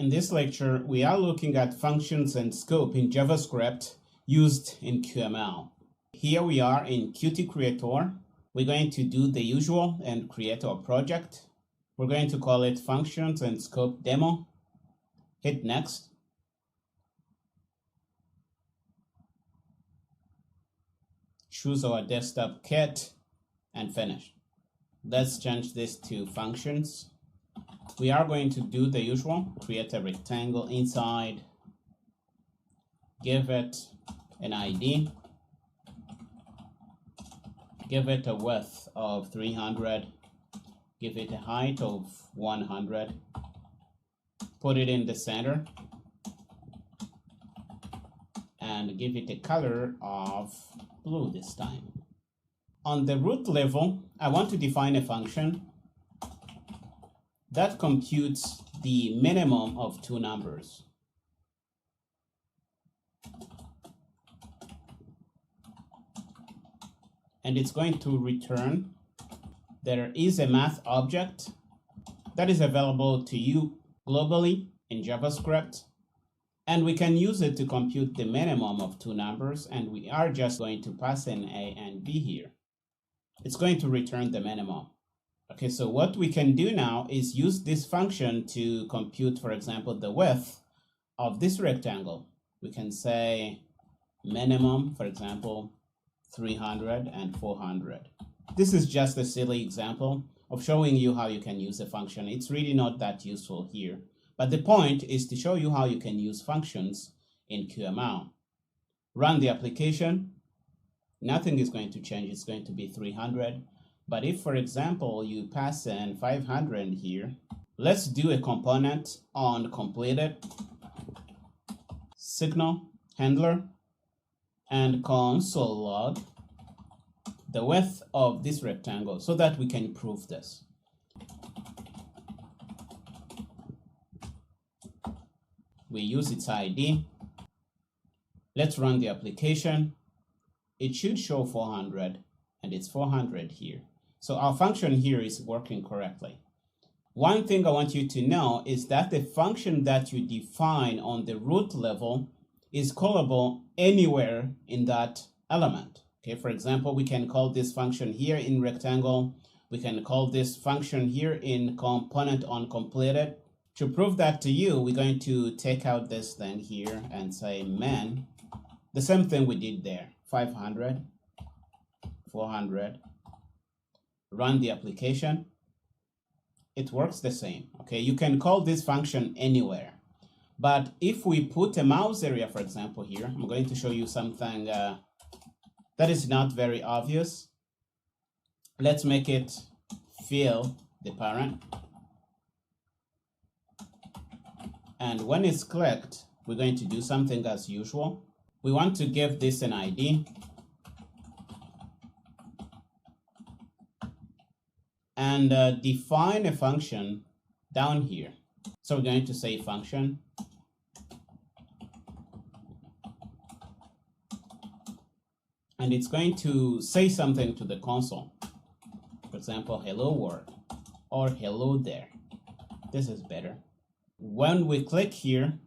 In this lecture, we are looking at functions and scope in JavaScript used in QML. Here we are in Qt Creator. We're going to do the usual and create our project. We're going to call it functions and scope demo. Hit next. Choose our desktop kit and finish. Let's change this to functions. We are going to do the usual, create a rectangle inside, give it an ID, give it a width of 300, give it a height of 100, put it in the center, and give it a color of blue this time. On the root level, I want to define a function that computes the minimum of two numbers. And it's going to return there is a math object that is available to you globally in JavaScript, and we can use it to compute the minimum of two numbers, and we are just going to pass in A and B here. It's going to return the minimum. Okay, so what we can do now is use this function to compute, for example, the width of this rectangle. We can say minimum, for example, 300 and 400. This is just a silly example of showing you how you can use a function. It's really not that useful here, but the point is to show you how you can use functions in QML. Run the application. Nothing is going to change. It's going to be 300. But if, for example, you pass in 500 here, let's do a component on completed, signal handler, and console log the width of this rectangle so that we can prove this. We use its ID. Let's run the application. It should show 400, and it's 400 here. So our function here is working correctly. One thing I want you to know is that the function that you define on the root level is callable anywhere in that element. Okay, for example, we can call this function here in rectangle. We can call this function here in component on completed. To prove that to you, we're going to take out this thing here and say main. The same thing we did there, 500, 400. Run the application. It works the same. Okay, you can call this function anywhere. But if we put a mouse area, for example, here, I'm going to show you something that is not very obvious. Let's make it fill the parent. And when it's clicked, we're going to do something as usual. We want to give this an ID. And define a function down here. So we're going to say function. And it's going to say something to the console. For example, hello world or hello there. This is better. When we click here,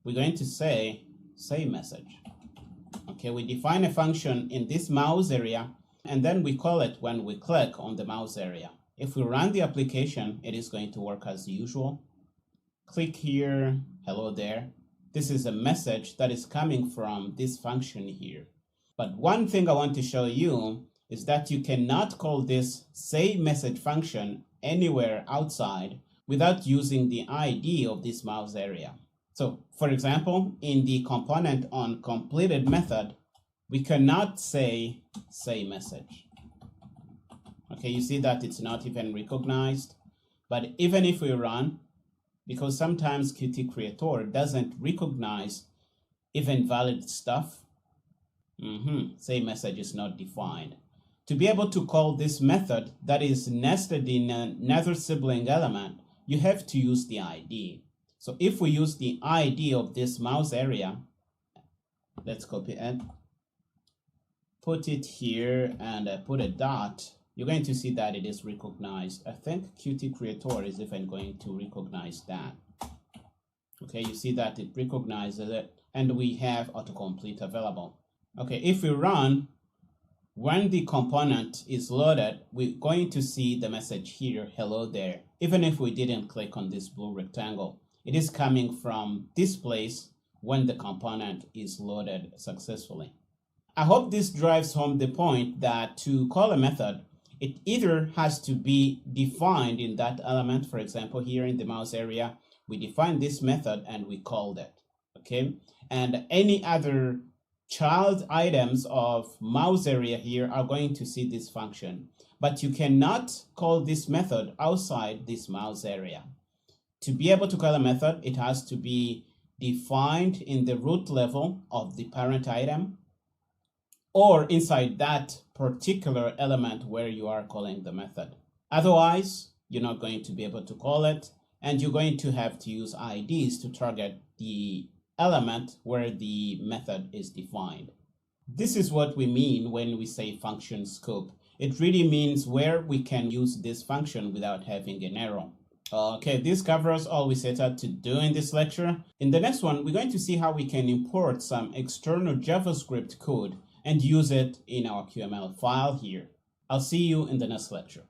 we're going to say message. Okay, we define a function in this mouse area, and then we call it when we click on the mouse area. If we run the application, it is going to work as usual. Click here, hello there. This is a message that is coming from this function here. But one thing I want to show you is that you cannot call this sayMessage function anywhere outside without using the ID of this mouse area. So, for example, in the component on completed method, we cannot say message. Okay, you see that it's not even recognized. But even if we run, because sometimes Qt Creator doesn't recognize even valid stuff, say message is not defined. To be able to call this method that is nested in another sibling element, you have to use the ID. So if we use the ID of this mouse area, let's copy it, put it here and put a dot you're going to see that it is recognized. I think Qt Creator is even going to recognize that. Okay, you see that it recognizes it, and we have autocomplete available. Okay, if we run, when the component is loaded, we're going to see the message here, hello there. Even if we didn't click on this blue rectangle, it is coming from this place when the component is loaded successfully. I hope this drives home the point that to call a method, it either has to be defined in that element. For example, here in the mouse area, we define this method and we called it, okay? And any other child items of mouse area here are going to see this function, but you cannot call this method outside this mouse area. To be able to call a method, it has to be defined in the root level of the parent item or inside that particular element where you are calling the method. Otherwise, you're not going to be able to call it, and you're going to have to use IDs to target the element where the method is defined. This is what we mean when we say function scope. It really means where we can use this function without having an error. Okay, this covers all we set out to do in this lecture. In the next one, we're going to see how we can import some external JavaScript code and use it in our QML file here. I'll see you in the next lecture.